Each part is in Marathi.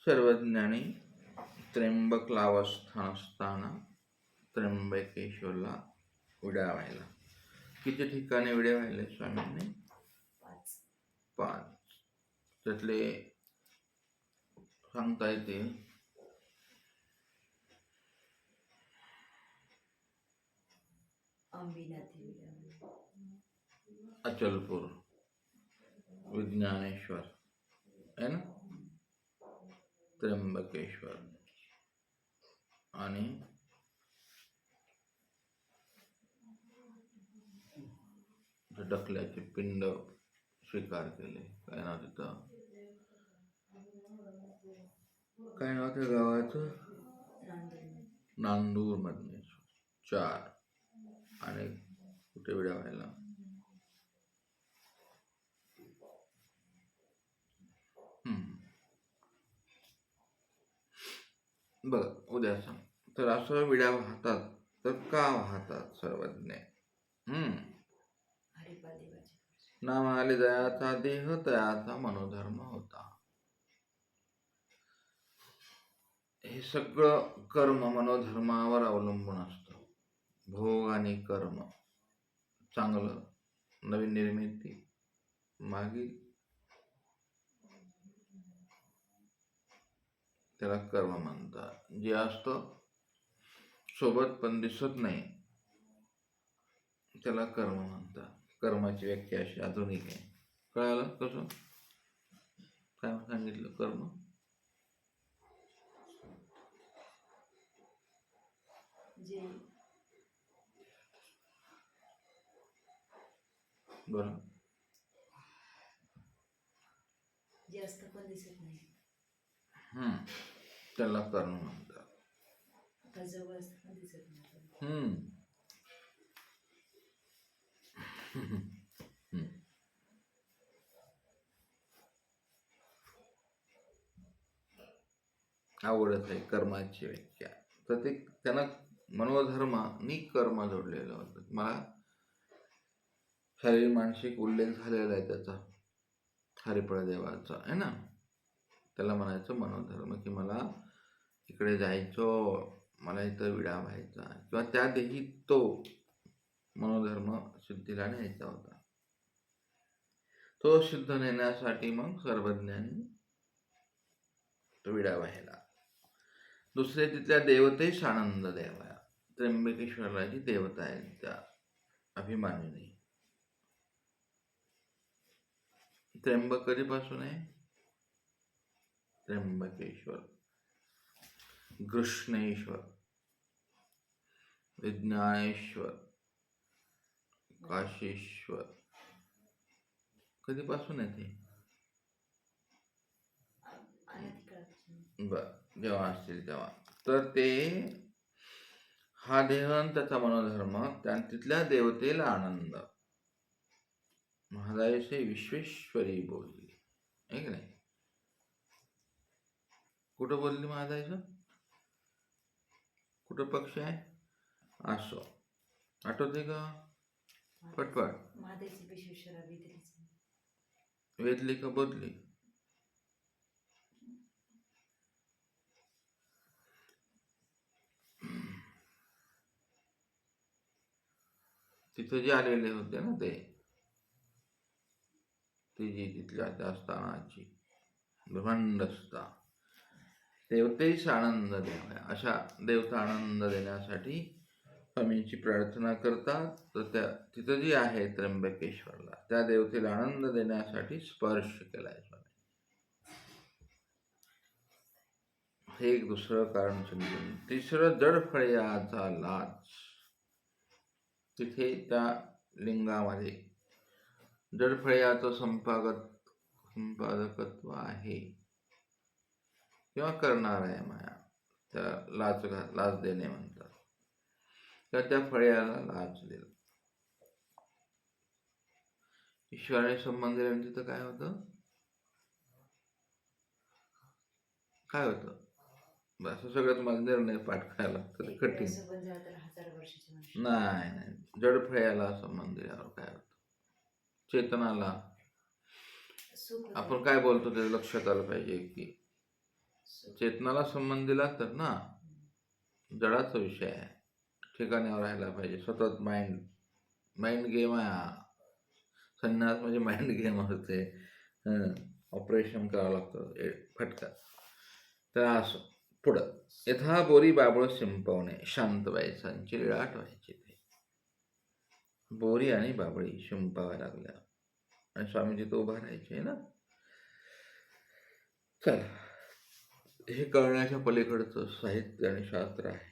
सर्वज्ञानी त्र्यंबक लावस्थानसताना त्र्यंबकेश्वरला उड्या व्हायला. किती ठिकाणी उड्या व्हायले स्वामींनी? 5. त्यातले सांगता येते अचलपूर, विज्ञानेश्वर है ना, त्र्यंबकेश्वर आणि डकल्याचे पिंड स्वीकार केले. काय नाव तिथं, काय नाव त्या गावाचं? नांदूर मधले 4. आणि कुठे विड्या व्हायला? बघ उद्या सांग. तर असं विड्या वाहतात तर का वाहतात सर्वज्ञ? नाम आले दयाचा देह तयाचा मनोधर्म होता. हे सगळं कर्म मनोधर्मावर अवलंबून असतं. भोग आणि कर्म, चांगलं नवीन निर्मिती मागील त्याला कर्म म्हणतात. जे असतं सोबत पण दिसत नाही त्याला कर्म म्हणतात. कर्माची व्याख्या अशी आधुनिक आहे. कळालं कसं? काय सांगितलं? कर्म बरं, जे असतं पण दिसत नाही त्याला कर्म म्हणतात. जवळ असतं पण दिसत नाही. आवडत आहे कर्माची व्याख्या. तर ते त्यांना मनोधर्मानी कर्म जोडलेलं होतं. मला शारीरिक मानसिक उल्लेख झालेला आहे त्याचा, हरिपळ देवाचा आहे ना. त्याला म्हणायचं मनोधर्म, की मला इकडे जायचं, मला इथं विडा व्हायचा, किंवा त्या देही तो मनोधर्म सिद्धीला न्यायचा होता. तो सिद्ध नेण्यासाठी मग सर्वज्ञांनी तो विडा व्हायला. दुसरे तिथल्या देवतेस आनंद द्यावा. त्र्यंबकेश्वरला जी देवता आहे त्या अभिमानिनी. त्र्यंबक कधीपासून आहे? त्र्यंबकेश्वर, कृष्णेश्वर, विज्ञानेश्वर, काशीश्वर कधीपासून आहे ते? बर, जेव्हा असतील तेव्हा. तर ते हा देह त्याचा मनोधर्म, तिथल्या देवतेला आनंद. महादायसे विश्वेश्वरी बोलली आहे की नाही? कुठं बोलली महादायस? कुठं पक्ष आहे? असो, आठवते का? पटपट. वेदली का बदली? तिथे जे आलेले होते ना ते, ती जी तिथल्या त्या स्थानाची ब्रह्मांडस्था, देवतेस आनंद द्यावा, अशा देवता आनंद देण्यासाठी स्वामींची प्रार्थना करतात. तर त्या तिथं जी आहे त्र्यंबकेश्वरला, त्या देवतेला आनंद देण्यासाठी स्पर्श केलाय स्वामी. हे एक दुसरं कारण समजून. तिसरं जडफळयाचा लाच. तिथे त्या लिंगामध्ये जडफळयाचं संपादकत्व आहे किंवा करणार आहे माया. त्या लाच देणे म्हणतात. तर त्या फळ्याला लाच दिलं. ईश्वराने संबंध तिथं काय होतं? काय होतं? असं सगळं तुम्हाला निर्णय पाठ करायला लागतं, कठीण नाही. जडफळ्याला संबंध दिल्यावर काय होतं? चेतनाला. आपण काय बोलतो ते लक्षात आलं पाहिजे की चेतनाला संबंध दिला तर ना जडाचा विषय आहे, ठिकाणावर राहायला पाहिजे. सतत माइंड गेम आहे हा. संन्यास म्हणजे माइंड गेम होते. ऑपरेशन करावं लागतं फटका. तर असं पुढं यथा बोरी बाबळ शिंपवणे शांत व्हायचांची लीळा आठवायची. बोरी आणि बाबळी शिंपाव्या लागल्या आणि स्वामीजी तो उभा राहायचे ना. चला, हे कळण्याच्या पलीकडचं साहित्य आणि शास्त्र आहे.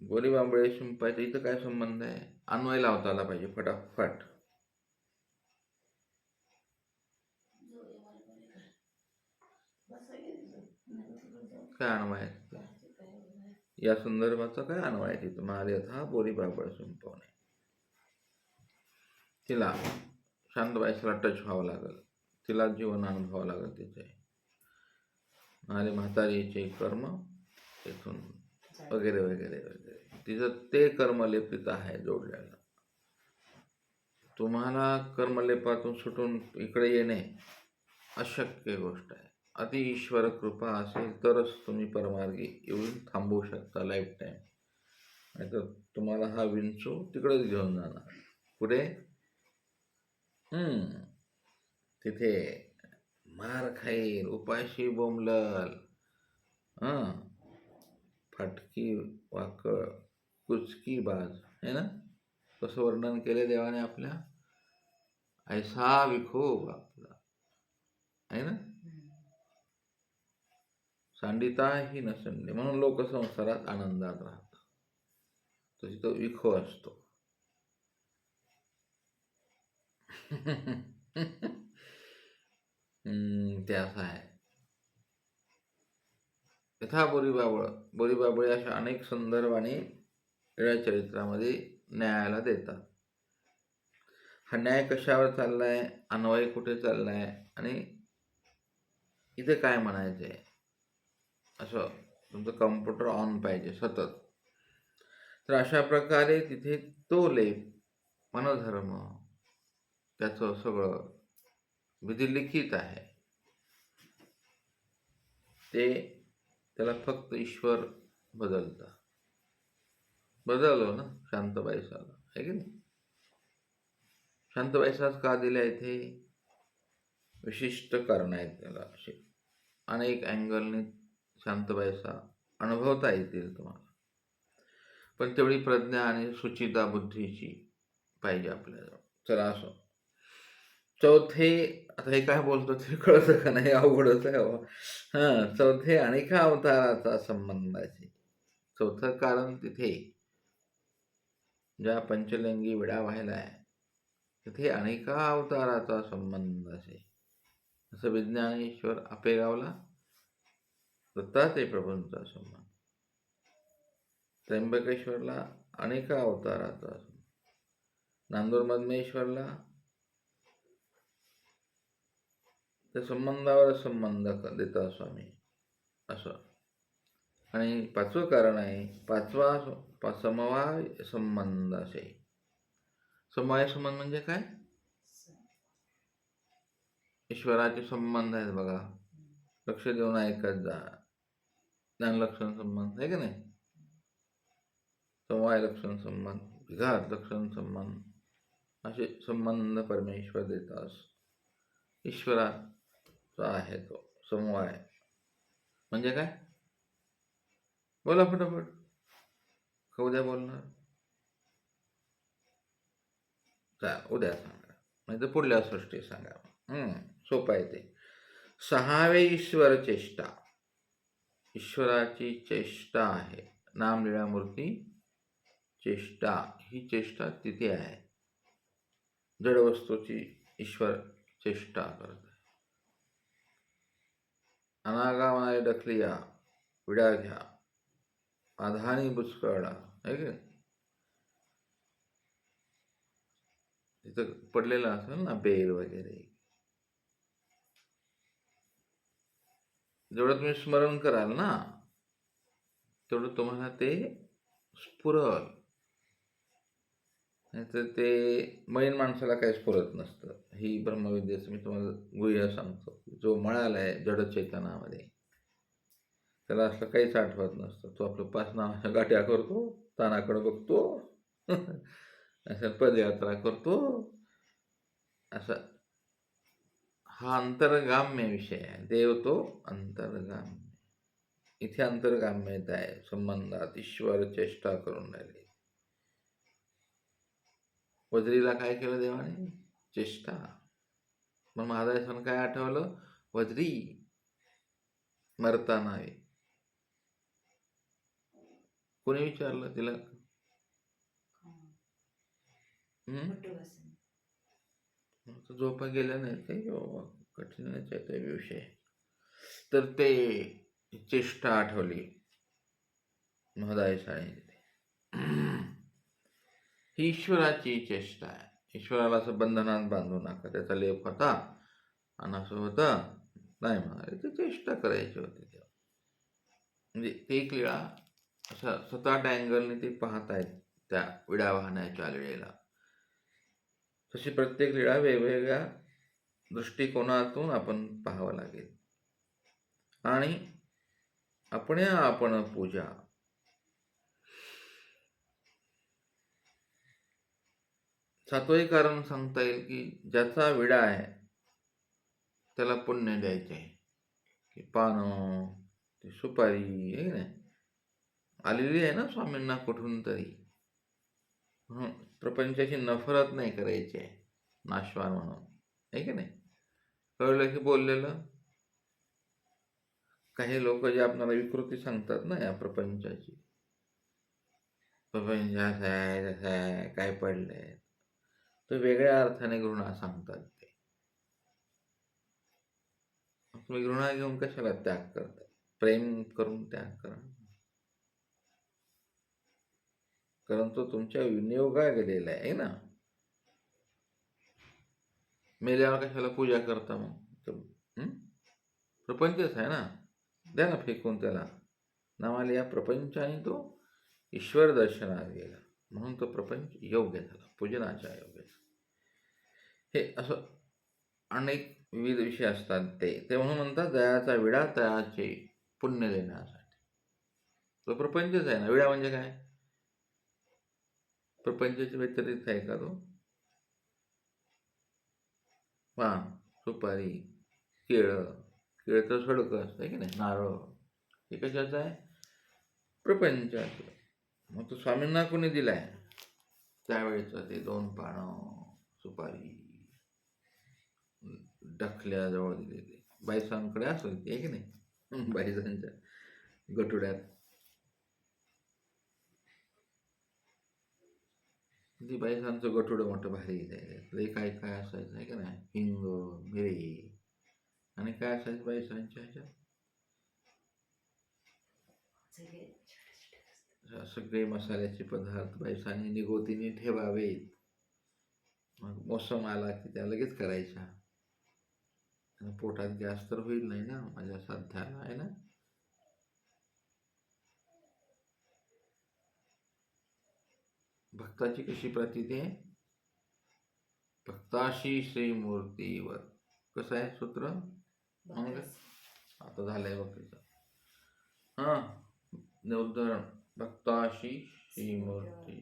बोरी बांबळे शिंपायचा इथं काय संबंध आहे? अन्वय लावता आला पाहिजे फटाफट. काय अन्वय आहे या संदर्भाचा? काय अन्वय आहे तिथं? महाल यथा बोरी बांबळ शिंपवणे. तिला शांत व्हायला टच व्हावं लागेल, तिला जीवन अनुभवावं लागेल तिथे. आणि म्हातारीचे कर्म इथून वगैरे वगैरे वगैरे तिचं ते कर्मलेपित आहे जोडलेलं. तुम्हाला कर्मलेपातून सुटून इकडे येणे अशक्य गोष्ट आहे. अति ईश्वर कृपा असेल तरच तुम्ही परमार्गी येऊन थांबवू शकता लाईफ टाईम. नाही तर तुम्हाला हा विंचू तिकडेच घेऊन जाणार. पुढे तिथे मार खाईल, उपाशी बोंबलल, फाटकी वाकळ कुचकी बाज है ना. कसं वर्णन केले देवाने आपल्या? ऐसा विखोब आपला आहे ना. सांडिता ही नसंडी म्हणून लोक संसारात आनंदात राहतात. तशी तो विखो असतो. ते असं आहे. यथा बोरीबाबळे अशा अनेक संदर्भाने वेळा चरित्रामध्ये न्यायाला देतात. हा न्याय कशावर चाललाय, अन्वय कुठे चाललाय आणि इथे काय म्हणायचंय, असं तुमचं कम्प्युटर ऑन पाहिजे सतत. तर अशा प्रकारे तिथे तो लेप मनधर्म त्याचं सगळं विधिलिखित आहे. त्याला फक्त ईश्वर बदलता. बदललो ना शांतबाई साला, आहे की नाही. शांतबाई सास का दिल्या इथे? विशिष्ट कारण आहेत त्याला. असे अनेक अँगलने शांतबाई सा अनुभवता येतील तुम्हाला. पण तेवढी प्रज्ञा आणि सुचिता बुद्धीची पाहिजे आपल्याला. चला असो. चौथे, आता हे काय बोलतो ते कळतं का नाही? अवघडच आहे. चौथे अनेका अवताराचा संबंध आहे. चौथं कारण तिथे ज्या पंचलिंगी विडा व्हायला आहे तिथे अनेका अवताराचा संबंध असे. असं विज्ञानेश्वर आपेगावला दत्तात्रय प्रभूंचा संबंध, त्र्यंबकेश्वरला अनेका अवताराचा संबंध, नांदूर मधमेश्वरला त्या संबंधावर संबंध देता स्वामी असं. आणि पाचवं कारण आहे, पाचवा समवाय संबंध असे. समवाय संबंध म्हणजे काय? ईश्वराचे संबंध आहेत बघा, लक्ष देऊन ऐकत जा. ज्ञानलक्षण संबंध आहे की नाही, समवाय लक्षण संबंध, विघात लक्षण संबंध, असे संबंध परमेश्वर देतात. ईश्वराचा आहे तो समवाय. म्हणजे काय? बोला फटाफट, उद्या बोलणार, उद्या सांगा, नाही तर पुढल्या सृष्टी सांगा. सोपं आहे ते. सहावे ईश्वर चेष्टा. ईश्वराची चेष्टा आहे. नामलीळा मूर्ती चेष्टा, ही चेष्टा तिथे आहे. जड वस्तूची ईश्वर चेष्टा करत आहे. अनागामाने डखलिया विडा घ्या, आधानी बुचकळा, आहे की तिथं पडलेला असेल ना बेल वगैरे. जेवढं तुम्ही स्मरण कराल ना तेवढं तुम्हाला ते स्फुरल, नाहीतर ते मळीन माणसाला काहीच पुरत नसतं. ही ब्रह्मविद्येचं मी तुम्हाला गुह्य सांगतो. जो मळाला आहे जड चेतनामध्ये, त्याला असलं काहीच आठवत नसतं. तो आपलं 5 नावाच्या गाठ्या करतो, तानाकडे बघतो, असं पदयात्रा करतो. असं हा अंतर्गाम्य विषय आहे. देव तो अंतर्गाम्य. इथे अंतर्गाम्यता आहे संबंधात. ईश्वर चेष्टा करून राहिले. वज्रीला काय केलं देवाने? चेष्टा. मग महाराजांना काय आठवलं? वज्री मरता नाही. कोणी विचारलं तिला? वटवासन. झोपा गेल्या नाही ते कठीणच आहे ते विषय. तर ते चेष्टा आठवली महदाय शाळेने. ही ईश्वराची चेष्टा आहे. ईश्वराला असं बंधनात बांधू नका. त्याचा लेप होता आणि असं होतं नाही म्हणाले. ते चेष्टा करायची होती तेव्हा. म्हणजे ते एक लीळा अशा 7-8 अँगलने ते पाहतायत त्या विडा वाहण्याच्या लीळेला. तशी प्रत्येक लीळा वेगवेगळ्या दृष्टिकोनातून आपण पाहावं लागेल. आणि आपण पूजा. सातवंही कारण सांगता येईल की ज्याचा विडा आहे त्याला पुण्य द्यायचे आहे. की पानं, ती सुपारी आहे नाही आलेली आहे ना स्वामींना कुठून तरी. म्हणून प्रपंचाची नफरत नाही करायची आहे नाशवान म्हणून, आहे की नाही? कळलं की बोललेलं? काही लोक जे आपल्याला विकृती सांगतात ना या प्रपंचाची, प्रपंच असं आहे तसं आहे काय पडलंय, तो वेगळ्या अर्थाने घृणा सांगतात. ते तुम्ही घृणा घेऊन कशाला त्याग करता? प्रेम करून त्याग करा. कारण तो तुमच्या विनियोगा गेलेला आहे ना. मेल्यावर कशाला पूजा करता मग? प्रपंचच आहे ना. द्या ना फेकून त्याला. नावाला या प्रपंचाने तो ईश्वर दर्शनात गेला म्हणून तो प्रपंच योग्य झाला, पूजनाच्या योग्य. हे असं अनेक विविध विषय असतात. ते म्हणून म्हणतात दयाचा विडा तयाचे पुण्य देण्यासाठी. तो प्रपंचच आहे ना. विडा म्हणजे काय? प्रपंचाच्या व्यतिरिक्त आहे का तो? पान, सुपारी, केळं तर सडकं असतं आहे की नाही, नारळ, हे कशाचं आहे? प्रपंचाचं. मग तो स्वामींना कोणी दिलाय? त्यावेळेचं ते 2 पानं सुपारी डखल्याजवळ दिलेली. बायसांकडे असेल ते, आहे की नाही? बायसांच्या गठुड्यात ती बायसांचं गठुडं मोठं भारी लय काय काय असायचं आहे की नाही? हिंग, मिरी आणि काय असायचं बायसांच्या ह्याच्यात? सगळे मसाल्याचे पदार्थ बायसांनी निगोतीने ठेवावेत. मग मोसम आला की त्या लगेच करायच्या. पोटात गॅस तर होईल नाही ना माझ्या साध्याला, आहे ना? भक्ताची कशी प्रतीती आहे? भक्ताशी श्रीमूर्तीवर. कसं आहे सूत्र? मग आता झालंय बघ तिचं. हां, उदाहरण भक्ताशी श्रीमूर्ती.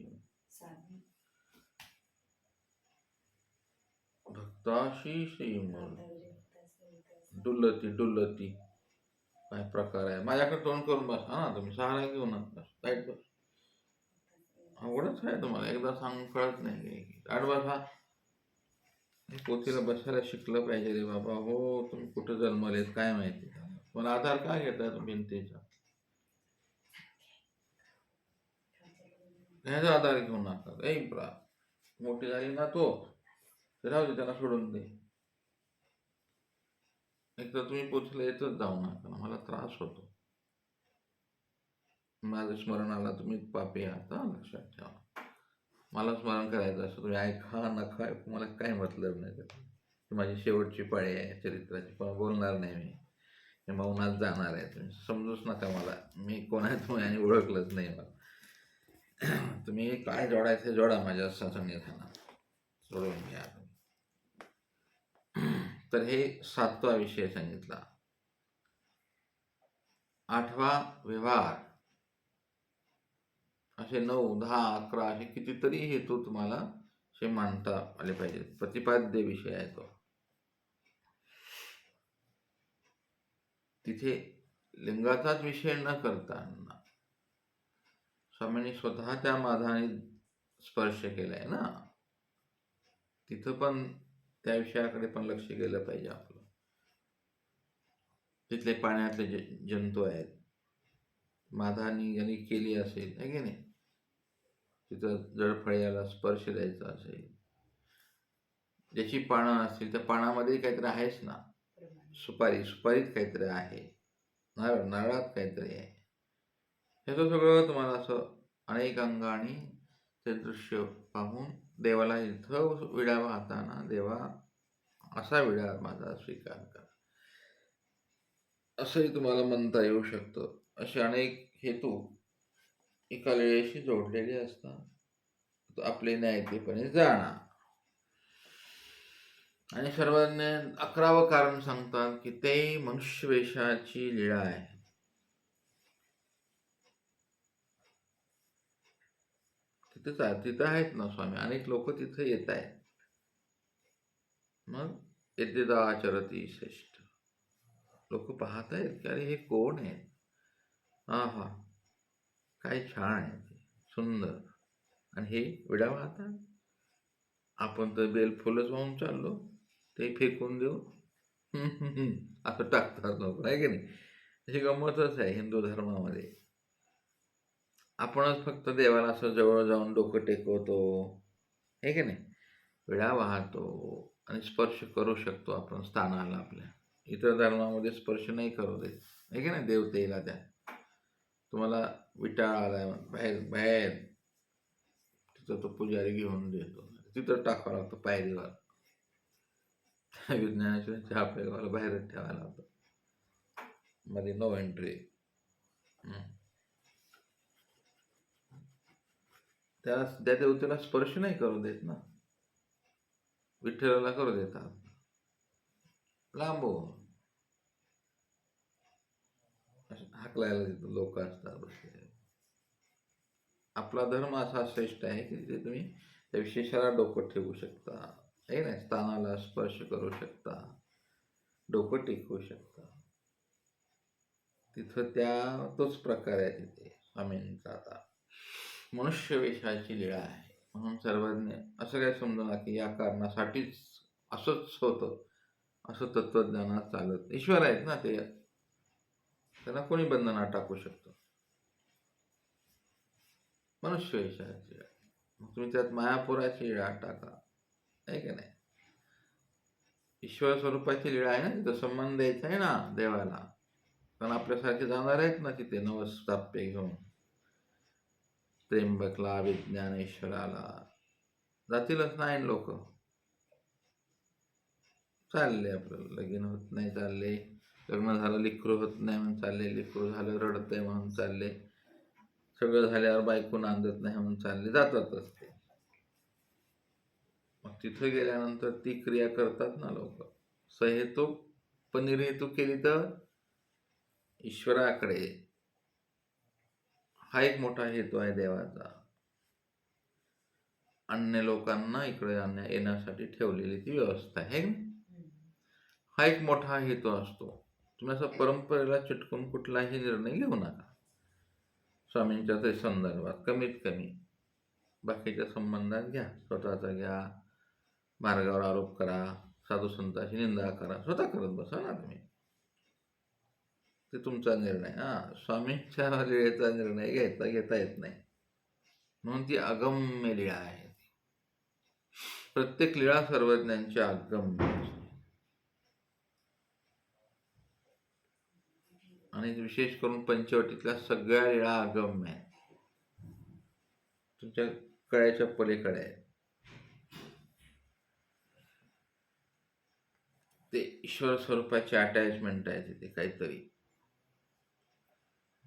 भक्ताशी श्रीमूर्ती. डुल्लती काय प्रकार आहे? माझ्याकडे तोंड करून बसा ना तुम्ही. सहारा घेऊ नका. ताईट बस. आवडच आहे तुम्हाला. एकदा सांगून कळत नाही. ताट बसा. पोथीला बसायला शिकलं पाहिजे रे बाबा. हो, तुम्ही कुठं जन्मलेत काय माहिती. मला आधार काय घेता तुम्ही भिंतीचा? ह्याचा आधार घेऊ नका. मोठी झाली ना तो, राहू दे, त्याला सोडून दे. एक तर तुम्ही पोथीला येतच जाऊ नका, मला त्रास होतो. माझं स्मरण आला तुम्ही पापी आहात, लक्षात ठेवा. मला स्मरण करायचं असं तुम्ही ऐका नका, मला काय मतलब नाही. माझी शेवटची पाळी आहे चरित्राची, पण बोलणार नाही मी मौनात जाणार आहे. तुम्ही समजूच नका मला मी कोण आहे तुम्ही आणि ओळखलंच नाही मला. तुम्ही काय जोडायचं जोडा माझ्या सन्निधानात, सोडून घ्या. तर हे 7वा विषय सांगितला. 8वा व्यवहार. असे 9, 10, 11 असे कितीतरी हेतू तुम्हाला असे मांडता आले पाहिजेत. प्रतिपाद्य विषय आहे तो. तिथे लिंगाचाच विषय न करता स्वामींनी स्वतः त्या माधाने स्पर्श केलाय ना, तिथं पण त्या विषयाकडे पण लक्ष गेलं पाहिजे आपलं. तिथले पाण्यातले जंतू आहेत, माधानी ज्यांनी केली असेल आहे की नाही, तिथं जळफळ्याला स्पर्श द्यायचा असेल, ज्याची पानं असतील त्या पानामध्ये काहीतरी आहेच ना. सुपारीत काहीतरी आहे, नारळात काहीतरी आहे. ह्याचं सगळं तुम्हाला असं अनेक अंगाने ते दृश्य पाहून देवाला इथं विडा वाहताना, देवा असा विडा माझा स्वीकार करा, असंही तुम्हाला म्हणता येऊ शकतं. असे अनेक हेतू एका वेळेशी जोडलेले असतात. आपले न्यायतेपणे जाणा. आणि सर्वज्ञ 11वं कारण सांगतात की ते मनुष्यवेशाची लीळा आहे. तिथं आहेत ना स्वामी, अनेक लोक तिथे येत आहेत. मग यद्यदाचरती श्रेष्ठ, लोक पाहत आहेत की अरे हे कोण आहे, हा काय छान आहे, सुंदर. आणि हे विडा वाहतात. आपण तर बेलफुलच वाहून चाललो, ते फेकून देऊ असं टाकतात लोक, आहे की नाही. अशी गंमतच आहे हिंदू धर्मामध्ये. आपणच फक्त देवाला असं जवळ जाऊन डोकं टेकवतो, आहे की नाही, विडा वाहतो आणि स्पर्श करू शकतो आपण स्थानाला आपल्या. इतर धर्मामध्ये स्पर्श नाही करू देत, आहे की नाही, देवतेला. त्या तुम्हाला विटाळ आला बाहेर तिथं तो पुजारी घेऊन देतो, तिथं टाकावं लागतं पायरीवर. विज्ञानाच्या आपल्याला बाहेरच ठेवायला होतं, मध्ये नो एंट्री. त्या देवतेला स्पर्श नाही करू देत ना, विठ्ठलाला करू देतात लांबून. हाकलायला तिथं लोक असतात बसले. आपला धर्म असा श्रेष्ठ आहे की तिथे तुम्ही त्या विशेषाला डोकं ठेवू शकता, आहे ना, स्थानाला स्पर्श करू शकता, डोकं टेकवू शकता. तिथं तोच प्रकार आहे तिथे स्वामींचा. आता मनुष्यवेशाची लीळा आहे म्हणून सर्वज्ञ असं काय समजू नका की या कारणासाठीच असंच होतं, असं तत्वज्ञानात चालत. ईश्वर आहेत ना ते, त्यांना कोणी बंधनात टाकू शकतं. मनुष्यवेशाची लीळा, मग तुम्ही त्यात मायापुराची लीळा टाका, आहे की नाही. ईश्वर स्वरूपाची लीळा आहे ना, तिथं संबंध द्यायचा आहे ना देवाला. कारण आपल्यासारखे जाणार आहेत ना तिथे नवस्ताप्य घेऊन, त्र्यंबकला, विज्ञानेश्वराला जातीलच ना लोक. चालले आपलं लगीन होत नाही, चालले लग्न झालं लेकरू होत नाही म्हणून चालले, लेकरू झालं रडत आहे म्हणून चालले, सगळं झाल्यावर बायको नांदत नाही म्हणून चालले, जातातच ते. मग तिथं गेल्यानंतर ती क्रिया करतात ना लोक. सहेतुक पण निर्हेतुक केली तर ईश्वराकडे. हा एक मोठा हेतू आहे देवाचा, अन्य लोकांना इकडे येण्यासाठी ठेवलेली ती व्यवस्था आहे. हा एक मोठा हेतू असतो. तुम्ही असं परंपरेला चिटकून कुठलाही निर्णय घेऊ नका स्वामींच्या ते संदर्भात. कमीत कमी बाकीच्या संबंधात घ्या, स्वतःचा घ्या, मार्गावर आरोप करा, साधू संतांची निंदा करा, स्वतः करत बसा ना तुम्ही, ते तुमचा निर्णय. स्वामींच्या लीळेचा निर्णय घेता येत नाही, म्हणून ती अगम्य लीळा आहे. प्रत्येक लीळा सर्वज्ञांची अगम्य असते. आणि विशेष करून पंचवटीतल्या सगळ्या लीळा अगम्य आहेत, तुमच्या कळ्याच्या पलीकडे आहेत. ते ईश्वर स्वरूपाची अटॅचमेंट आहे तिथे काहीतरी.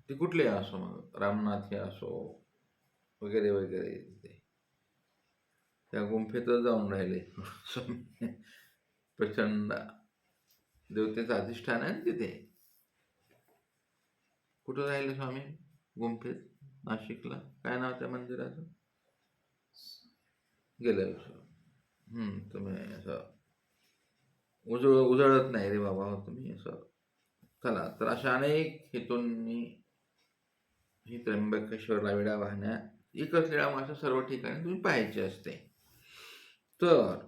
ते कुठले असो, मग रामनाथी असो, वगैरे वगैरे ते त्या गुंफेतच जाऊन राहिले. प्रचंड देवतेचं अधिष्ठान आहे ना तिथे. कुठं राहिले स्वामी? गुंफेत, नाशिकला. काय नाव त्या मंदिराचं? गेल्या वर्षी. तुम्ही असं उजळत नाही रे बाबा तुम्ही असं. चला तर अशा अनेक हेतून मी ही त्र्यंबकेश्वरला विडा वाहण्या एकच लीळा मात्र सर्व ठिकाणी तुम्ही पाहायची असते. तर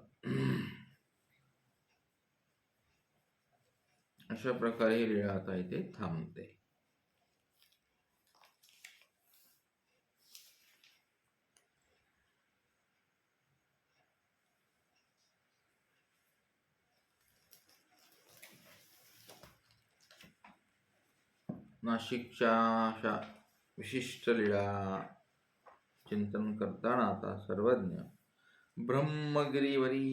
अशा प्रकारे ही लीळा आता इथे थांबते. नाशिकच्या अशा विशिष्ट लीळा चिंतन करताना आता सर्वज्ञ ब्रह्मगिरीवरी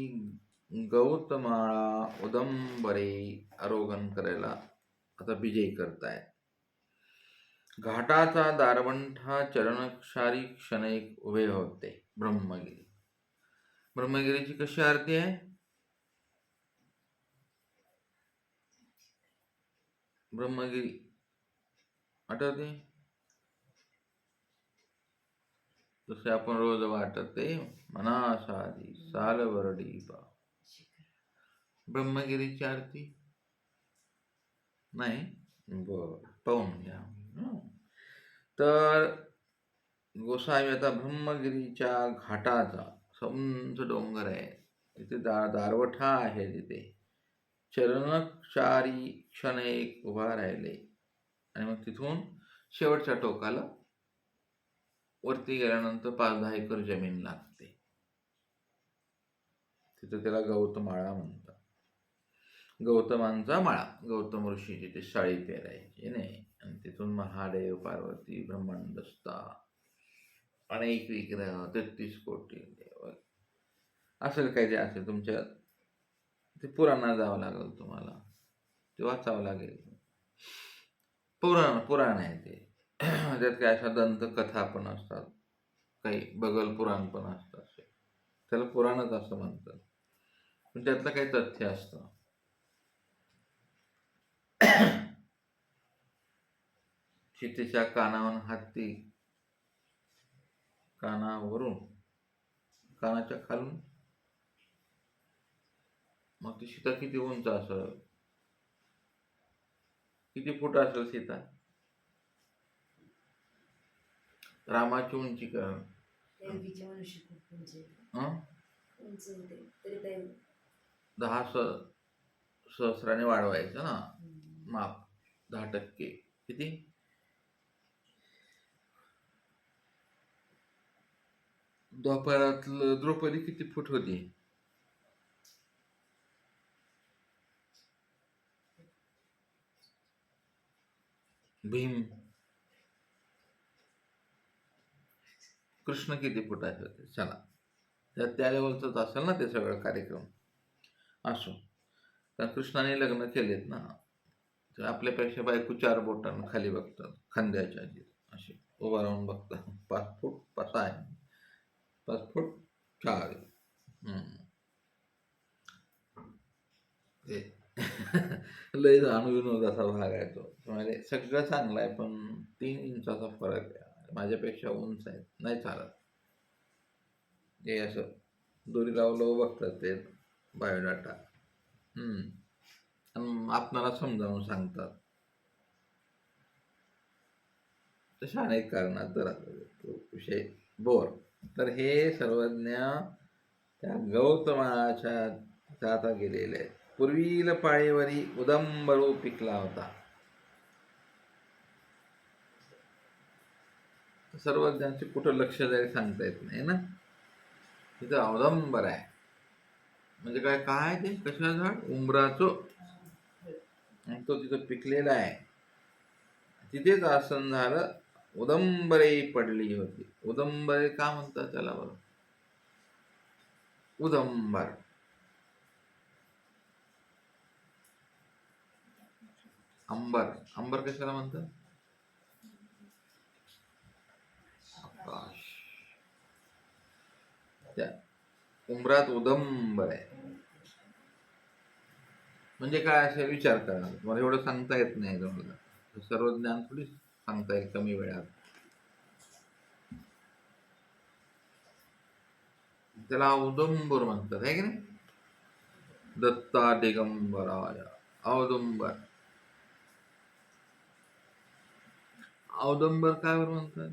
गौतमाळा उदंबरे आरोहण करायला आता विजयी करतायत. घाटाचा दारवंठा चरणक्षारी क्षणैक उभे होते. ब्रह्मगिरी. ब्रह्मगिरीची कशी आरती आहे? ब्रह्मगिरी आठवते? जसे आपण रोज वाटते मनासादी सालवरडी पा. ब्रह्मगिरीची आरती नाही? बर, पाहून घ्या. तर गोसावी आता ब्रह्मगिरीच्या घाटाचा संच डोंगर आहे तिथे दारवठा आहे. तिथे चरणचारी क्षण एक उभा राहिले आणि मग तिथून शेवटच्या टोकाला वरती गेल्यानंतर 5-10 एकर जमीन लागते. तिथे त्याला गौतमाळा म्हणतात. गौतमांचा माळा. गौतम ऋषी तिथे शाळी पेरायचे नाही. आणि तिथून महादेव, पार्वती, ब्रह्मांडस्ता, अनेक विग्रह, 33 कोटी देव असेल काही जे असेल. तुमच्या ते पुराणात जावं लागेल तुम्हाला, ते वाचावं लागेल. पुराण आहे ते. त्यात काही अशा दंतकथा पण असतात, काही बगल पुराण पण असतात. त्याला पुराणच असं म्हणतात, पण त्यातलं काही तथ्य असतं. सीतेच्या कानावरून हत्ती, कानाच्या खालून. मग ती सीता किती उंच असेल? किती फूट असेल सीता? रामाची उंची का? 10 सहस्राने वाढवायचं ना माप. 10%. किती? द्वापरातलं द्रौपदी किती फूट होती? भीम, कृष्ण किती फुटाचे होते? चला, त्या लेवलचंच असेल ना ते सगळं कार्यक्रम. असो, कारण कृष्णाने लग्न केलेत ना, तर आपल्यापेक्षा बायको 4 बोटांना खाली बघतात, खांद्याच्या आधी असे उभा राहून बघतात. 5 फूट 5 आहे, 5 फूट 4. लय अनुभवाचा भाग आहे तो. म्हणजे सगळं चांगलं आहे, पण 3 इंचाचा फरक आहे. माझ्यापेक्षा उंच आहे, नाही चालत. हे असं दोरी लावलं बघतात ते बायोडाटा. आपणाला समजावून सांगतात. तशा अनेक कारणात विषय बोर. तर हे सर्वज्ञ त्या गौतमाच्या आता गेलेले आहेत. पूर्वील पाळीवरी उदंबरू पिकला होता. सर्वज्ञांचे कुठं लक्ष जाईल सांगता येत नाही ना. तिथं अवदंबर आहे म्हणजे काय ते कशा झाड? उंबराचं. तो तिथं पिकलेला आहे. तिथेच आसन झालं. उदंबरे पडली होती. उदंबरे का म्हणतात त्याला बरं? उदंबर. अंबर कशाला म्हणतात? आकाश. त्या उंबरात उदंबर आहे. म्हणजे काय असेल विचार करा. तुम्हाला एवढं सांगता येत नाही तुम्हाला. सर्व ज्ञान थोडी सांगता येईल कमी वेळात. त्याला औदुंबर म्हणतात आहे की नाही. दत्ता दिगंबराय औदुंबर. औदुंबर काय बरं म्हणतात.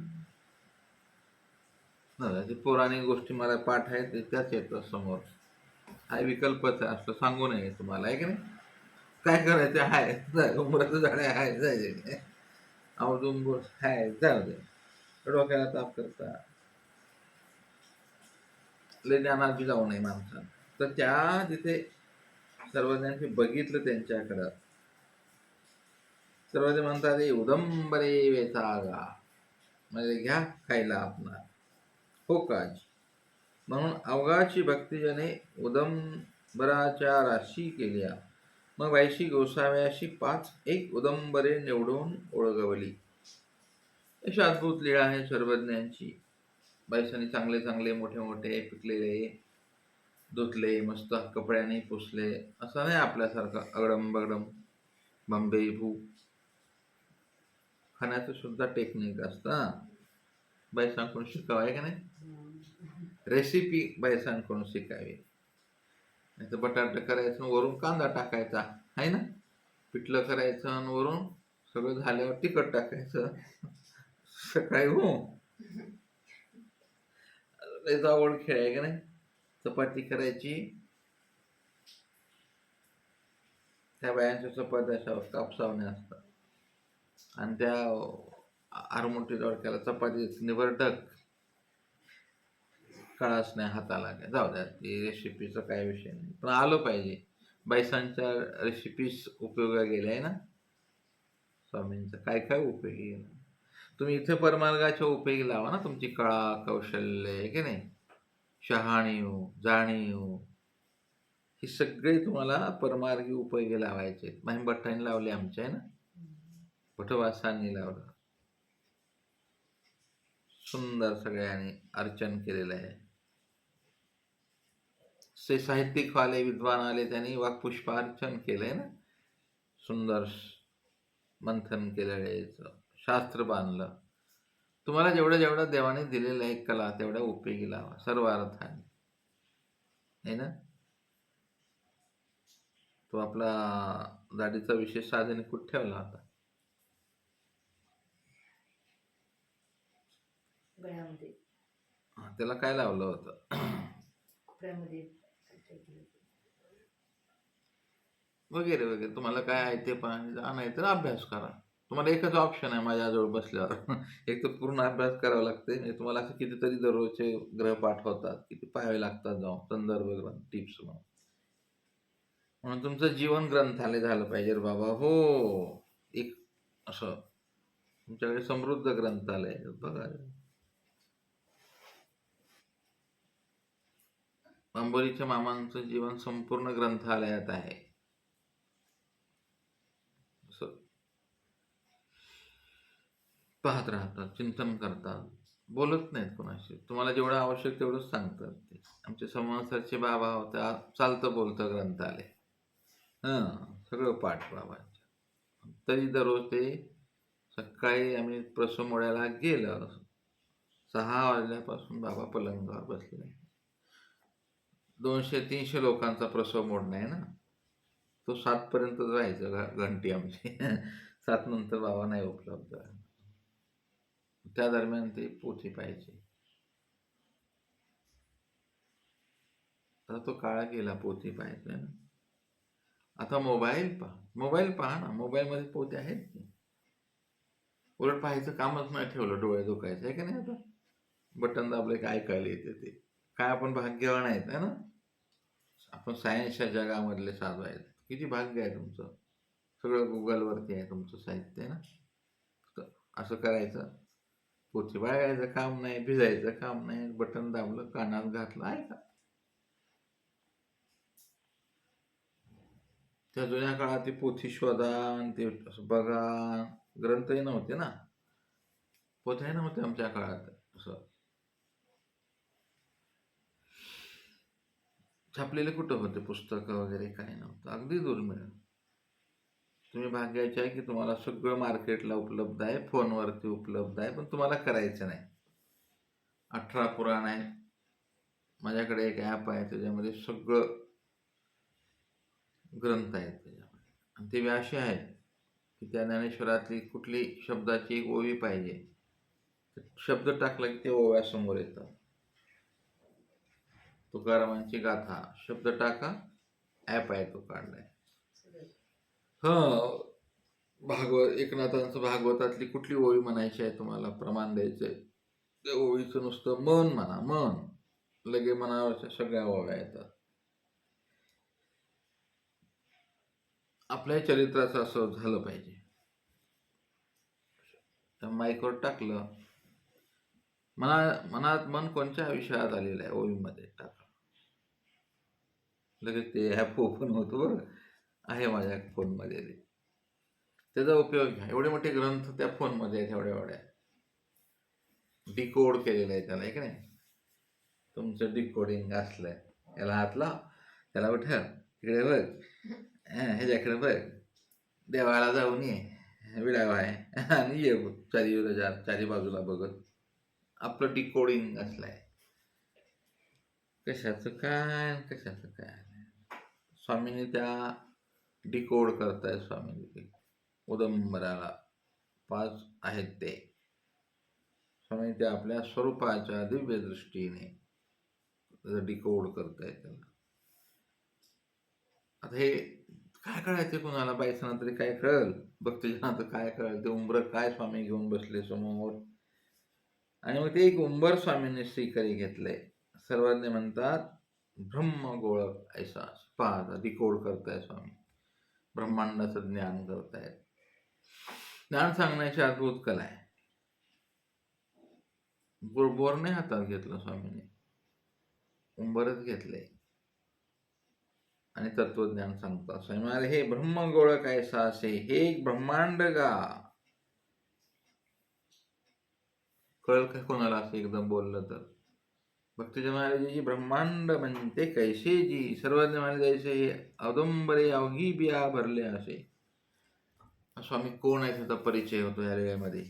ते पौराणिक गोष्टी मला पाठ आहेत त्याच येतं समोर. हा विकल्पच आहे असं सांगू नये तुम्हाला आहे की नाही. काय करायचं आहे उंबराचं झाड आहे जायचे औदुंबर आहे जाऊ दे. डोक्याला ताप करता लय ज्ञानाची जाऊ नये माणसानं. तर त्या तिथे सर्वज्ञांनी बघितलं त्यांच्याकडं. सर्वजण म्हणतात उदंबरे वेचागा म्हणजे घ्या खायला आपणार हो काज. म्हणून अवघाची भक्तिजने उदंबराच्या राशी केल्या. मग वैशी गोसाव्याशी 5 उदंबरे निवडून ओळगवली. अशी अद्भुत लीळा आहे सर्वज्ञांची. बैसांनी चांगले चांगले मोठे मोठे पिकलेले धुतले मस्त कपड्याने पुसले. असं नाही आपल्यासारखं अगडम बगडम बंबई भू. खाण्याचं सुद्धा टेक्निक असतं. बैसांकडून शिकावं आहे का नाही. रेसिपी बैसांकडून शिकावी. नाही तर बटाटा करायचं वरून कांदा टाकायचा आहे ना. पिठलं करायचं आणि वरून सगळं झाल्यावर तिखट टाकायचं. सकाळी हो त्याचा आवड खेळ आहे का नाही. चपाती करायची. त्या बायांच्या चपात्या अशा कापसावण्या असतात आणि त्या आरमोठी डोक्याला चपाती निवडक कळाच नाही हाताला. काय जाऊ द्या ती रेसिपीचा काय विषय नाही पण आलं पाहिजे. बैसांच्या रेसिपीज उपयोगा गेल्या आहे ना. स्वामींचं काय काय उपयोगी गेलं. तुम्ही इथे परमार्गाच्या उपयोगी लावा ना. तुमची कळा कौशल्य आहे की नाही. शहाणीव जाणीव ही सगळे तुम्हाला परमार्गी उपयोगी लावायचे. माहीम भट्टांनी लावले आमच्या आहे ना. भटवासांनी लावलं. सुंदर सगळ्यांनी अर्चन केलेलं आहे. से साहित्यिक वाले विद्वान आले त्यांनी वाक्पुष्पार्चन केलंय ना. सुंदर मंथन केलेलं शास्त्र बांधलं. तुम्हाला जेवढं जेवढं देवाने दिलेलं आहे कला तेवढ्या उपयोगी लावा सर्व अर्थाने आहे ना. तो आपला दाढीचा विशेष साधने कुठे ठेवला होता. गळ्यामध्ये त्याला काय लावलं होतं. कपड्यामध्ये वगैरे वगैरे. तुम्हाला काय आहे ते पण नाही तर अभ्यास करा. तुम्हाला एकच ऑप्शन आहे माझ्याजवळ बसल्यावर. एक तर पूर्ण अभ्यास करावा लागते. म्हणजे तुम्हाला असं कितीतरी दररोजचे ग्रहपाठ होतात. किती पाहावे लागतात जाऊन संदर्भ ग्रंथ टिप्स म्हणून. म्हणून तुमचं जीवन ग्रंथालय झालं पाहिजे रे बाबा हो. एक असं तुमच्याकडे समृद्ध ग्रंथालय बघा. आंबोलीच्या मामांचं जीवन संपूर्ण ग्रंथालयात आहे. पाहत राहतात चिंतन करतात बोलत नाहीत कोणाशी. तुम्हाला जेवढं आवश्यक तेवढंच सांगतात ते. आमचे संवत्सरचे बाबा होते चालतं बोलतं ग्रंथालय. सगळं पाठ बाबांच्या. तरी दररोज ते सकाळी आम्ही प्रसमोड्याला गेलं 6 वाजल्यापासून बाबा पलंगावर बसले. 200-300 लोकांचा प्रसव मोडणं आहे ना. तो 7 पर्यंत जायचं घंटी आमची. 7 नंतर बाबा नाही उपलब्ध. त्या दरम्यान ते पोथी पाहिजे. आता तो काळ गेला पोथी पाहायचा. आता मोबाईल पहा ना. मोबाईलमध्ये पोथी आहेत की. उलट पाहायचं कामच नाही ठेवलं. डोळे दुखायचं आहे का नाही. आता बटन दाबले काय ऐकायला येते ते. काय आपण भाग्यवान आहेत है ना. आपण सायन्सच्या जगामधले साधू आहेत. किती भाग्य आहे तुमचं. सगळं गुगलवरती आहे तुमचं साहित्य आहे ना. असं करायचं. पोथी बघायचं काम नाही. भिजायचं काम नाही. बटन दाबलं कानात घातलं ऐका. त्या जुन्या काळात ती पोथी शोधा आणि ते बघा. ग्रंथही नव्हते ना. पोथ्याही नव्हते आमच्या काळात असं. छापलेले कुठं होते पुस्तकं वगैरे, काही नव्हतं, अगदी दुर्मिळ. तुम्ही भाग्याचे आहे की तुम्हाला सगळं मार्केटला उपलब्ध आहे, फोनवरती उपलब्ध आहे, पण तुम्हाला करायचं नाही. 18 पुराण आहे. माझ्याकडे एक ॲप आहे, त्याच्यामध्ये सगळं ग्रंथ आहेत त्याच्यामध्ये, आणि ते असे आहेत की त्या ज्ञानेश्वरातली कुठली शब्दाची एक ओवी पाहिजे, शब्द टाकला की ते ओव्या समोर येतात. तुकारामांची गाथा शब्द टाका, ॲप आहे तो काढलाय. हा, एकनाथांचं भागवतातली कुठली ओवी म्हणायची आहे तुम्हाला, प्रमाण द्यायचंय, त्या ओवीचं नुसतं मन म्हणा, मन, लगे मनावरच्या सगळ्या ओव्या येतात. आपल्या चरित्राचं असं झालं पाहिजे. त्या माईकवर टाकलं, मनात मन कोणत्या विषयात आलेलं आहे ओवीमध्ये टाकलं, लगेच ते ॲप ओपन होतं. बरं आहे माझ्या फोनमध्ये ते, त्याचा उपयोग घ्या. एवढे मोठे ग्रंथ त्या फोनमध्ये आहेत, एवढ्या एवढ्या डिकोड केलेलं आहे त्याला, की नाही. तुमचं डिकोडिंग असलंय, याला हात लाव, त्याला उठव, इकडे बघ, ह्याच्याकडे बघ, देवाला जाऊन ये, विडावा आहे, आणि ये चारी बाजूला बघत. आपलं डिकोडिंग असलंय. कशाचं काय. स्वामींनी त्या डिकोड करताय. स्वामींनी उदंबराला 5 आहेत ते. स्वामी त्या आपल्या स्वरूपाच्या दिव्य दृष्टीने डिकोड करताय त्याला. आता हे काय कळायचं कुणाला, बायसांना तरी काय कळल, भक्तजनात काय कळल, ते उंबर काय स्वामी घेऊन बसले समोर. आणि मग ते एक उंबर स्वामींनी श्रीकरी घेतलंय. सर्वज्ञ म्हणतात ब्रह्मगोळक ऐसा, पहा डिकोड करताय स्वामी, ब्रह्मांडाचं ज्ञान करतायत. ज्ञान सांगण्याची अद्भुत कला आहे. बोर नाही हातात घेतलं स्वामीने, उंबरच घेतले आणि तत्वज्ञान सांगतात. स्वामी म्हणाले, हे ब्रह्मगोळक ऐसा असे, हे एक ब्रह्मांड गा. कळल का कोणाला असं एकदम बोललं तर. भक्तीजी महाराजांची ब्रह्मांड म्हणते कैसे जी, सर्वज्ञ महाराजांचे हे औदुंबरे अवघी बिया भरले असे. स्वामी कोण आहे त्याचा परिचय होतो या वेळेमध्ये.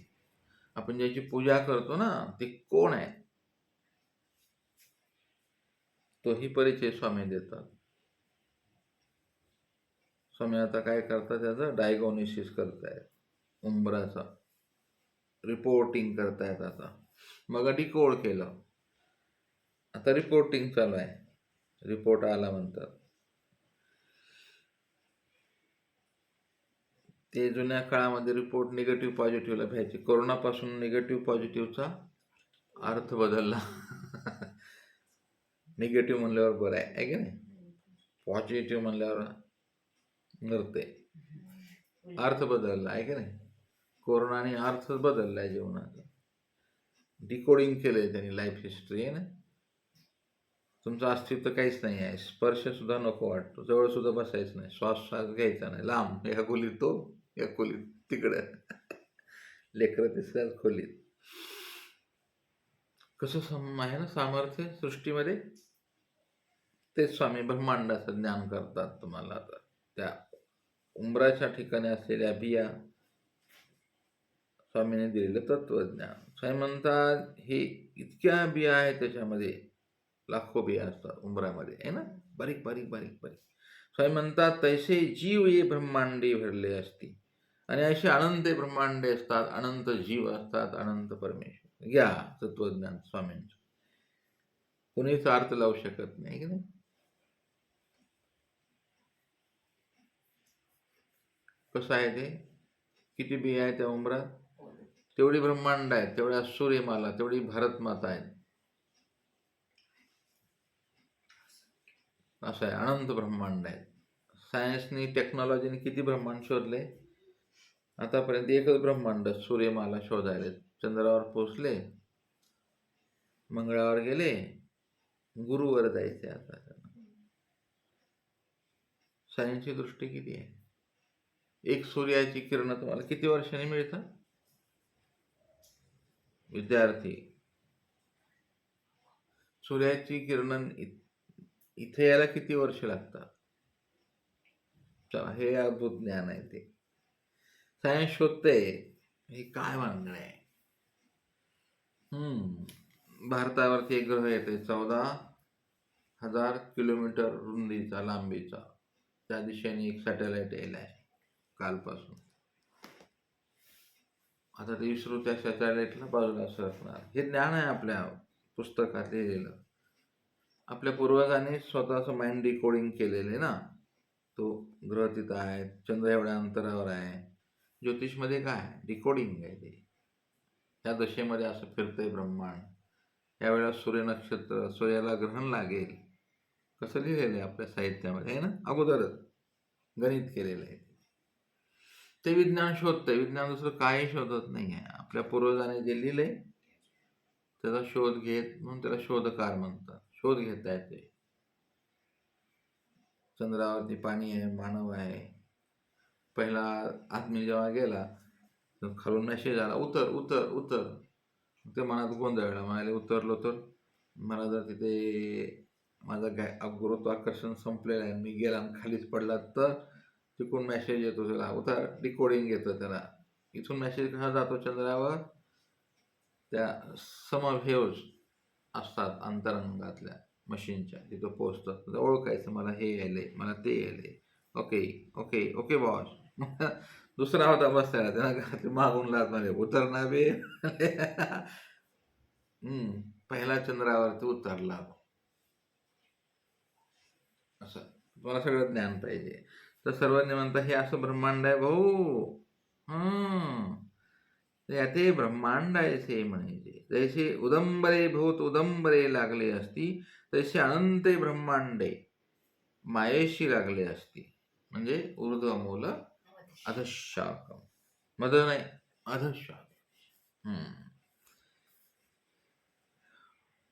आपण ज्याची पूजा करतो ना, ते कोण आहे तोही परिचय स्वामी देतात. स्वामी आता काय करतात, त्याचं डायग्नोसिस करतायत, उंबराचा रिपोर्टिंग करतायत. आता मग डिकोड केलं, आता रिपोर्टिंग चालू आहे. रिपोर्ट आला म्हणतात. ते जुन्या काळामध्ये रिपोर्ट निगेटिव्ह पॉझिटिव्हला भ्यायचे. कोरोनापासून निगेटिव्ह पॉझिटिव्हचा अर्थ बदलला. निगेटिव्ह म्हणल्यावर बरं आहे की नाही, पॉझिटिव्ह म्हणल्यावर नरते, अर्थ बदलला आहे की नाही. कोरोनाने अर्थ बदललाय जीवनाचा. डिकोडिंग केलंय त्यांनी लाईफ हिस्ट्री आहे ना. तुमचं अस्तित्व काहीच नाही आहे, स्पर्श सुद्धा नको वाटतो, जवळ सुद्धा बसायचं नाही, श्वास घ्यायचा नाही, लांब, एका खोलीत तो, या खोलीत तिकडं, लेकरं तिसऱ्याच खोलीत. कसं आहे ना सामर्थ्य सृष्टीमध्ये. ते स्वामी ब्रह्मांडाचं ज्ञान करतात तुम्हाला. आता त्या उंबराच्या ठिकाणी असलेल्या बिया स्वामीने दिलेलं तत्वज्ञान. स्वामी म्हणतात हे इतक्या बिया आहेत, त्याच्यामध्ये लाखो बिया असतात उंबरामध्ये आहे ना, बारीक बारीक बारीक बारीक. स्वामी म्हणतात तैसे जीव ये ब्रह्मांडे भरले असती, आणि असे अनंत ब्रह्मांडे असतात, अनंत जीव असतात, अनंत परमेश्वर. घ्या तत्वज्ञान स्वामींचं, कुणीच अर्थ लावू शकत नाही की नाही. कसं आहे ते, किती बिया आहे त्या उंबरात, तेवढी ब्रह्मांड आहे, तेवढ्या सूर्यमाला, तेवढी भारतमाता आहे. असं आहे, अनंत ब्रह्मांड आहे. सायन्सनी टेक्नॉलॉजीने किती ब्रह्मांड शोधले आतापर्यंत, एकच ब्रह्मांड सूर्यमाला शोधायले. चंद्रावर पोचले, मंगळावर गेले, गुरुवर जायचे. आता सायन्सची दृष्टी किती आहे. एक सूर्याची किरण तुम्हाला किती वर्षांनी मिळतात. विद्यार्थी, सूर्याची किरण इथे यायला किती वर्ष लागतात? चला, हे अद्भुत ज्ञान आहे ते. सायन्स शोधते हे काय भानगड आहे. भारतावरती एक ग्रह येते 14,000 किलोमीटर रुंदीचा, लांबीचा. त्या दिशेने एक सॅटेलाइट यायला आहे कालपासून. आता ते इस्रो त्या सॅटेलाइटला बाजूला सरकणार. हे ज्ञान आहे आपल्या पुस्तकात लिहिलेलं. आपल्या पूर्वजांनी स्वतःचं माइंड डिकोडिंग केलेले ना. तो ग्रह तिथं आहे, चंद्र एवढ्या अंतरावर आहे. ज्योतिषमध्ये काय डिकोडिंग आहे ते. त्या दशेमध्ये असं फिरतंय ब्रह्मांड. यावेळेला सूर्य नक्षत्र, सूर्याला ग्रहण लागेल, कसं लिहिलेलं आहे आपल्या साहित्यामध्ये आहे ना. अगोदरच गणित केलेलं आहे. ते विज्ञान शोधतंय. विज्ञान दुसरं काही शोधत नाही आहे. आपल्या पूर्वजांनी जे लिहिलंय त्याचा शोध घेत, म्हणून त्याला शोधकार म्हणतात. शोध घेता येते. चंद्रावरती पाणी आहे, मानव आहे. पहिला आदमी जेव्हा गेला खालून मेसेज आला, उतर उतर उतर. ते मनात गोंधळला. म्हणाले उतरलो तर मला जर तिथे माझा गुरुत्वाकर्षण संपलेलं आहे, मी गेला आणि खालीच पडला तर तिकडून मेसेज येतो त्याला, उतर. डिकोडिंग येतं त्याला. इथून मेसेज कसा जातो चंद्रावर, त्या समवेव्ज असतात अंतरंगातल्या मशीनच्या, तिथं पोचतात. ओळखायचं मला हे यायले, मला ते यायले. Okay okay okay boss. दुसरा होता बसलेला, त्याला घरातली मागून लाद मारली, उतर ना बे. पहिला चंद्रावरती उतरला. असं तुम्हाला सगळं ज्ञान पाहिजे. तर सर्वज्ञ म्हणता हे असं ब्रह्मांड आहे भाऊ. ते ब्रह्मांड आहे म्हणजे. जैसे उदंबरे भूत उदंबरे लागले असती, तैसे अनंत ब्रह्मांडे मायेशी लागले असती. म्हणजे ऊर्ध्वमूल अधशाखम. मध नाही, अधशाखम.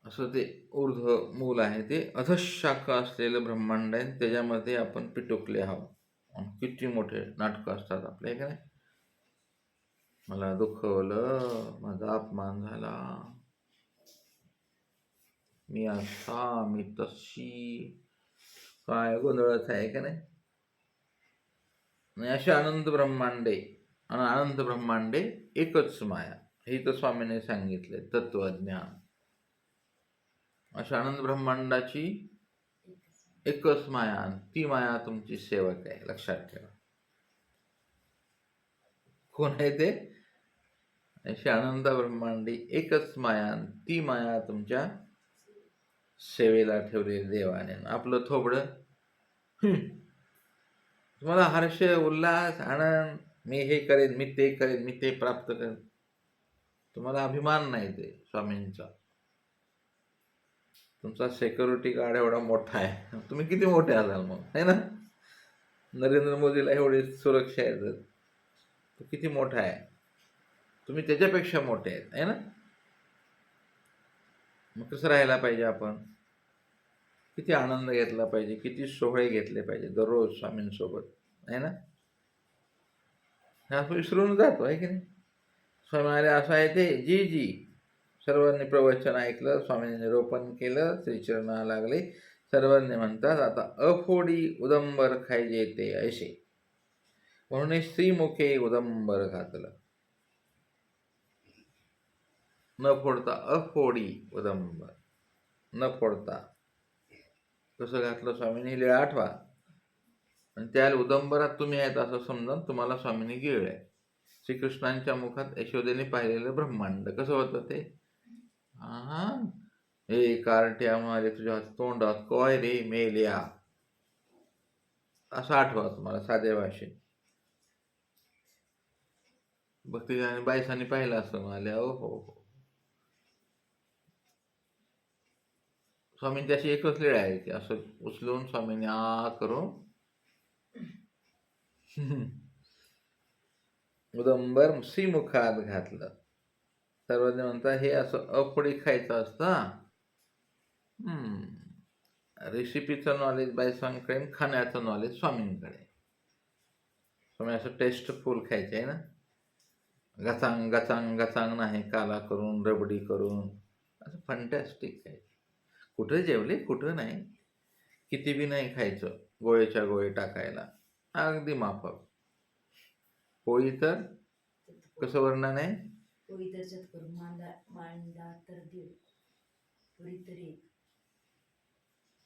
असं ते ऊर्ध्व मूल आहे, ते अधशाखा असलेलं ब्रह्मांड आहे. त्याच्यामध्ये आपण पिटुकले आहोत. किती मोठे नाटकं असतात आपल्या, का नाही. मला दुखवलं, माझा अपमान झाला, मी असा मी तशी, काय गोंधळच आहे का नाही. असे अनंत ब्रह्मांडे, आणि अनंत ब्रह्मांडे एकच माया. हे तर स्वामीने सांगितले तत्वज्ञान. अशा अनंत ब्रह्मांडाची एकच माया, ती माया तुमची सेवक आहे. लक्षात ठेवा. कोण आहे ते? अशी अनंत ब्रह्मांडी एकच माया, ती माया तुमच्या सेवेला ठेवलेली देवाने. आपलं थोबडं तुम्हाला हर्ष, उल्हास, आनंद, मी हे करेन, मी ते करेन, मी ते प्राप्त करेन. तुम्हाला अभिमान नाही ते स्वामींचा. तुमचा सिक्युरिटी गार्ड एवढा मोठा आहे, तुम्ही किती मोठे असाल मग, है ना. नरेंद्र मोदीला एवढी सुरक्षा आहे, तो किती मोठा आहे. तुम्ही त्याच्यापेक्षा मोठे आहेत, है ना. मग कसं राहायला पाहिजे आपण, किती आनंद घेतला पाहिजे, किती सोहळे घेतले पाहिजे दररोज स्वामींसोबत, आहे ना. हा विसरून जातो, आहे की नाही. स्वामी म्हणाले असं आहे ते. जी जी सर्वांनी प्रवचन ऐकलं, स्वामींनी निरोपण केलं, श्रीचरणा लागले. सर्वांनी म्हणतात आता अफोडी उदंबर खायचे ते ऐसे, म्हणून श्रीमुखे उदंबर घातलं. न फोडता अफोडी उदंबर, न फोडता. कसं घातलं स्वामींनी, लीळा आठवा. आणि त्या उदंबरात तुम्ही आहेत असं समजा तुम्हाला स्वामींनी गिळलंय. श्रीकृष्णांच्या मुखात यशोदेने पाहिलेलं ब्रह्मांड कसं होतं ते. हा, हे कार्ट्या माझे तुझ्या तोंडात काय रे मेल्या, असं आठवा तुम्हाला साध्या भाषेत. भक्ती बायसांनी पाहिलं असं म्हणाले, ओ हो. स्वामींची अशी एकच लीळा आहे की असं उचलून स्वामींनी आ करून उदंबर श्रीमुखात घातलं. सर्वजण म्हणतात हे असं अफोडी खायचं असतं. रेसिपीचं नॉलेज बायसांकडे, खाण्याचं नॉलेज स्वामींकडे. स्वामी असं टेस्टफुल खायचे आहे ना. गचांग गचांग गचांग नाही, काला करून रबडी करून, असं फंटॅस्टिक आहे. कुठं जेवले कुठं नाही, किती बी नाही खायचं, गोळेच्या गोळे टाकायला, अगदी माफक. पोळी तर कसं वर्णन आहे? पोळी तर चतकोर, मांडा तर दीड, पुरी तर एक,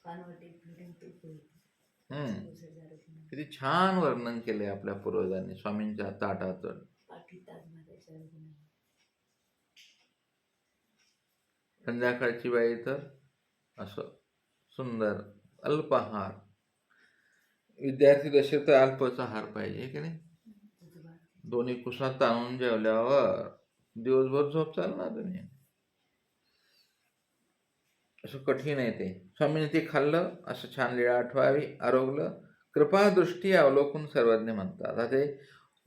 कानवट एक प्लेट आणि तूप पोळी. किती छान वर्णन केले आपल्या पूर्वजांनी स्वामींच्या ताटाचं. पाठी ताट भाताच्या आरोग्याने. संध्याकाळची वेळी तर असं सुंदर अल्पाहार. विद्यार्थी दशेत तर अल्पच आहार पाहिजे की नाही? दोन्ही कुसात ताणून जेवल्यावर दिवसभर झोप चालणार नाही. असं कठीण आहे ते. स्वामींनी ते खाल्लं, असं छान लीळा आठवावी, आरोगलं. कृपादृष्टी अवलोकून सर्वज्ञ म्हणतात. आता ते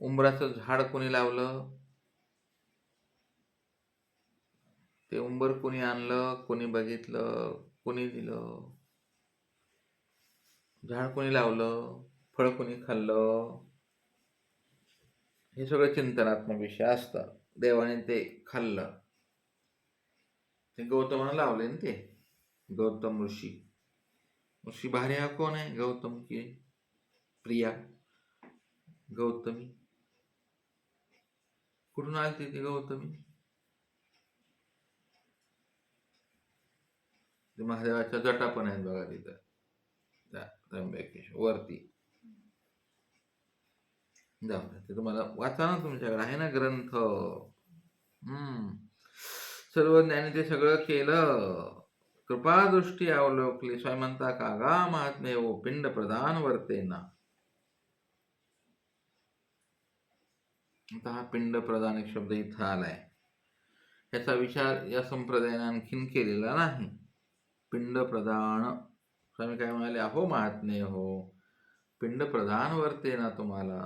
उंबराचं झाड कोणी लावलं, ते उंबर कोणी आणलं, कोणी बघितलं, कोणी दिलं, झाड कोणी लावलं, फळ कोणी खाल्लं, हे सगळं चिंतनात्मक विषय असतात. देवाने ते खाल्लं, ते गौतमानं लावले ना ते. गौतम ऋषी. ऋषी भार्या हा कोण आहे? गौतम की प्रिया गौतमी. कुठून आली ती गौतमी? ते महादेवाच्या जटा पण आहेत बघा तिथं, त्या त्र्यंबकेश्वर वरती. जाऊ द्या, ते तुम्हाला वाचा ना, तुमच्याकडे आहे ना ग्रंथ. सर्वज्ञाने ते सगळं केलं. कृपादृष्टी अवलोकली. स्वामी म्हणता कागा महात्मे हो पिंड प्रधान वर्ते ना. आता हा पिंड प्रधान एक शब्द इथं आलाय. याचा विचार या संप्रदायाने आणखीन केलेला नाही. पिंड प्रधान. स्वामी काय म्हणाले? अहो महात्मे हो, पिंड प्रधान वर्ते ना तुम्हाला.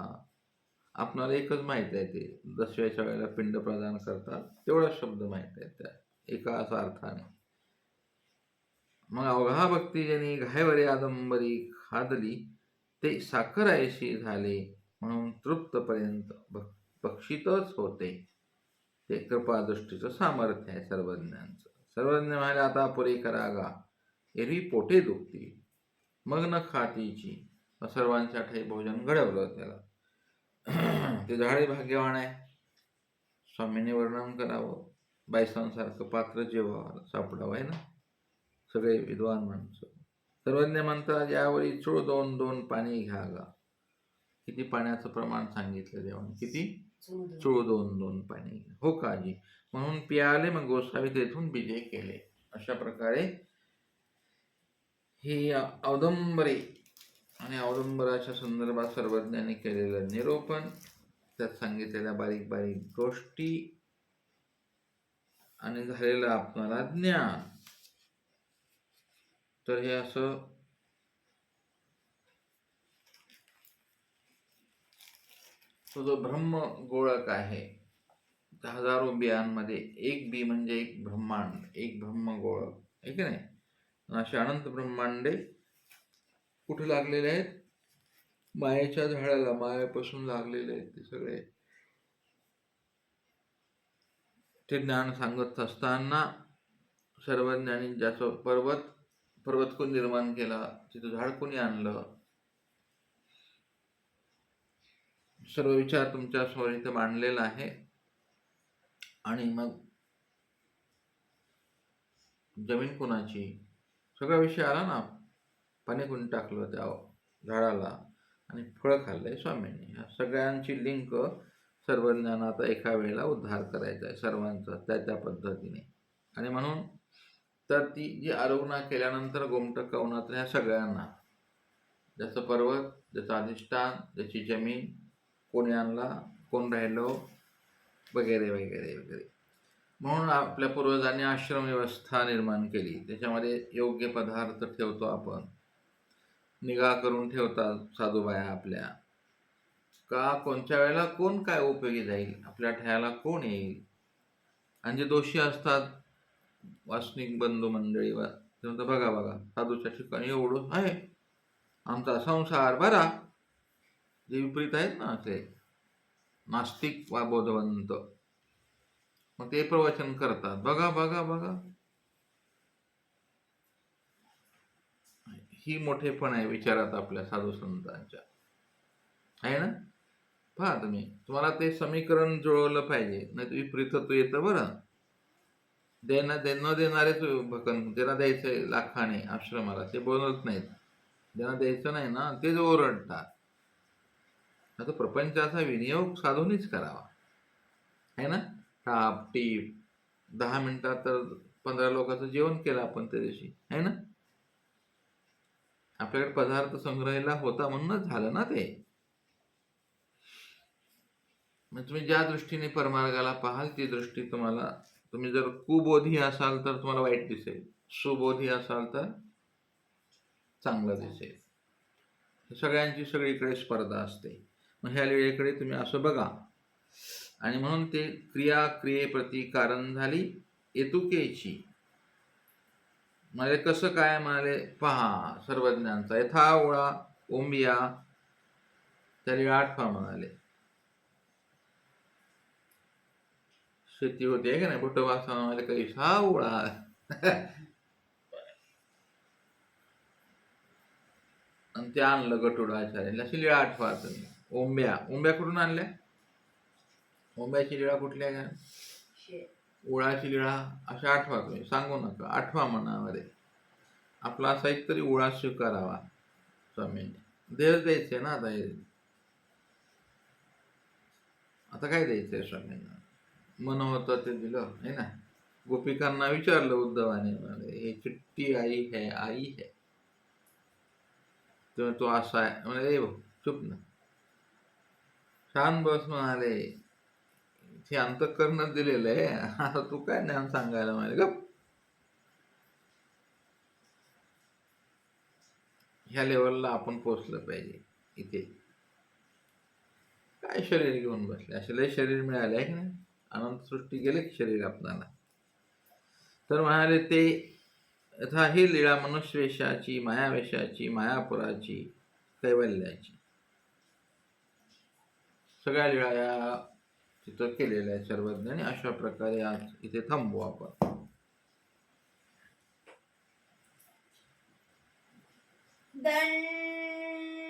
आपणाला एकच माहित आहे, ते दसव्याच्या वेळेला पिंड प्रदान करतात, तेवढा शब्द माहित आहे त्या एका असा अर्थाने. मग अवघा भक्तीजनी घायवरे आदंबरी खादली, ते साखर ऐशी झाले, म्हणून तृप्तपर्यंत बक्षितच होते. ते कृपादृष्टीचं सामर्थ्य आहे सर्वज्ञांचं. सर्वज्ञ म्हणाले आता पुरे करागा, एरवी पोटे दुखती, मग न खातीची. सर्वांच्या ठाई भोजन घडवलं त्याला. ते झाडे भाग्यवान आहे. स्वामीने वर्णन करावं, बायसांसारखं पात्र जेव्हा सापडावं आहे ना, सगळे विद्वान माणसं. सर्वज्ञ म्हणतात यावेळी चूळ 2-2 पाणी घ्या गा. किती पाण्याचं प्रमाण सांगितलं देवाने? किती? चूळ 2-2 पाणी. हो काजी. म्हणून पियाले. मग गोसावी तेथून बिजे केले. अशा प्रकारे ही औदंबरे आणि औदंबराच्या संदर्भात सर्वज्ञांनी केलेलं निरूपण, त्यात सांगितलेल्या बारीक बारीक गोष्टी आणि झालेलं आपणाला ज्ञान. तर हे असं तो जो ब्रह्म गोळक आहे, हजारो बियांमध्ये एक बी म्हणजे एक ब्रह्मांड, एक ब्रह्म गोळक आहे की नाही. असे अनंत ब्रह्मांडे कुठे लागलेले आहेत? मायेच्या झाडाला, मायेपासून लागलेले आहेत ते सगळे. ते ज्ञान सांगत असताना सर्वज्ञानी ज्याचं पर्वत कोण निर्माण केला, तिथं झाड कोणी आणलं, सर्व विचार तुमच्या समोर इथं मांडलेला आहे. आणि मग जमीन कोणाची, सगळा विषय आला ना. पाणी कोणी टाकलं त्या झाडाला आणि फळं खाल्लंय स्वामींनी. ह्या सगळ्यांची लिंक सर्वज्ञानं आता एका वेळेला उद्धार करायचा आहे सर्वांचा त्या पद्धतीने. आणि म्हणून तर ती जी आरोग्य केल्यानंतर गोमटक कवनात ह्या सगळ्यांना, ज्याचं पर्वत, ज्याचं अधिष्ठान, ज्याची जमीन, कोणी आणला, कोण राहिलो, वगैरे वगैरे वगैरे. म्हणून आपल्या पूर्वजांनी आश्रम व्यवस्था निर्माण केली. त्याच्यामध्ये योग्य पदार्थ ठेवतो आपण, निगा करून ठेवतात साधूबाया आपल्या, का कोणत्या वेळेला कोण काय उपयोगी जाईल, आपल्या ठेवायला कोण येईल. आणि जे दोषी असतात वासनिक बंधू मंडळी, ते म्हणतात बघा बघा साधूच्या ठिकाणी एवढं आहे, आमचा संसार बरा. जे विपरीत आहेत ना ते नास्तिक वा बोधवंत, मग ते प्रवचन करतात, बघा बघा बघा. ही मोठेपण आहे विचारात आपल्या साधू संतांच्या, आहे ना. पहा तुम्हाला ते समीकरण जुळवलं पाहिजे, नाही तर विपरीतत्व येतं बरं. न देणारेच भकन, ज्यांना द्यायचंय लाखाने आश्रमाला ते बोलत नाहीत, ज्यांना द्यायचं नाही ना तेच ओरडतात. आता प्रपंचाचा विनियोग साधूनच करावा, आहे ना. टाप टीप 10 मिनिटात तर 15 लोकांचं जेवण केलं आपण त्या दिवशी, आहे ना. आपल्याकडे पदार्थ संग्रहायला होता म्हणूनच झालं ना ते. मग तुम्ही ज्या दृष्टीने परमार्गाला पाहाल ती दृष्टी तुम्हाला, तुम्ही जर कुबोधी असाल तर तुम्हाला वाईट दिसेल, सुबोधी असाल तर चांगलं दिसेल. सगळ्यांची सगळीकडे स्पर्धा असते. मग ह्या वेळेकडे तुम्ही असं बघा. आणि म्हणून ते क्रियेप्रती कारण झाली येतुकेची. म्हणजे कसं काय म्हणाले पहा, सर्वज्ञांचा यथा ओळा ओंबिया त्याला आठवा म्हणाले. शेती होती आहे का नाही, बुटवासा म्हणाले काही हा ओळा आणि ते आणलं गटुडाचार्याला. अशी लीळा आठवा तुम्ही. ओंब्या कुठून आणल्या? ओंब्याची लीळा कुठल्या का? ओळाची लीळा अशा आठवा तुम्ही, सांगू नका, आठवा मनामध्ये. आपला असा एक तरी ओळा स्वीकारावा स्वामींनी. देव द्यायचे ना आता काय द्यायचंय स्वामींना. मन होतं ते दिलं, है ना. गोपिकांना विचारलं उद्धवाने, हे चिट्टी आई है तो असा आहे म्हणजे चुप ना, शांत बस म्हणाले. हे अंतःकरण दिलेलं आहे, आता तू काय ज्ञान सांगायला म्हणाले गप. ह्या लेवलला आपण पोचलं पाहिजे. इथे काय शरीर घेऊन बसले, असे लय शरीर मिळाले आहे की नाही. अनंत सृष्टी गेले की शरीर आपल्याला. तर म्हणाले ते यथा ही लीळा मनुष्यवेशाची, मायावेशाची, मायापुराची, कैवल्याची, सगळ्या लीळा या तिथं केलेल्या आहे सर्वज्ञानी. अशा प्रकारे आज इथे थांबू आपण. दंडवत